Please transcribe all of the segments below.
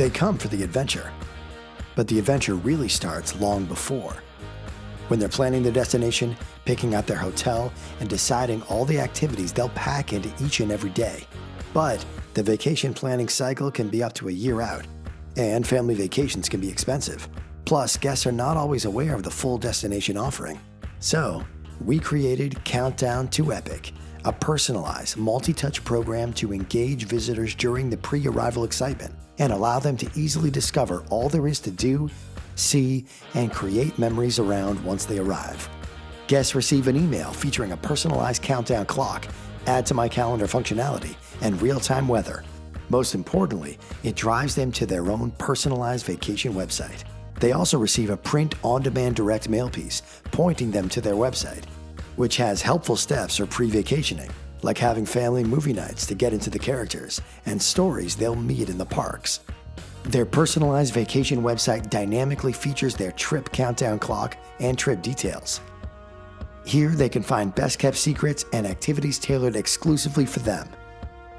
They come for the adventure, but the adventure really starts long before. When they're planning their destination, picking out their hotel, and deciding all the activities they'll pack into each and every day. But the vacation planning cycle can be up to a year out, and family vacations can be expensive. Plus, guests are not always aware of the full destination offering. So, we created Countdown to Epic, a personalized, multi-touch program to engage visitors during the pre-arrival excitement and allow them to easily discover all there is to do, see, and create memories around once they arrive. Guests receive an email featuring a personalized countdown clock, add to my calendar functionality, and real-time weather. Most importantly, it drives them to their own personalized vacation website. They also receive a print on-demand direct mail piece pointing them to their website, which has helpful steps for pre-vacationing, like having family movie nights to get into the characters and stories they'll meet in the parks. Their personalized vacation website dynamically features their trip countdown clock and trip details. Here they can find best-kept secrets and activities tailored exclusively for them.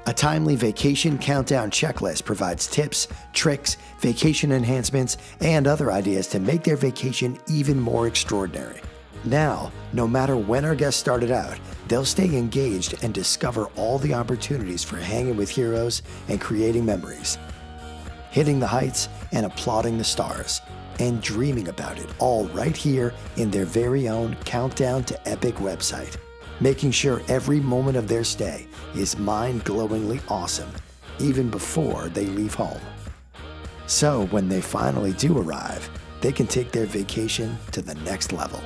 A timely vacation countdown checklist provides tips, tricks, vacation enhancements, and other ideas to make their vacation even more extraordinary. Now, no matter when our guests started out, they'll stay engaged and discover all the opportunities for hanging with heroes and creating memories, hitting the heights and applauding the stars, and dreaming about it all right here in their very own Countdown to Epic website, making sure every moment of their stay is mind-glowingly awesome, even before they leave home. So when they finally do arrive, they can take their vacation to the next level.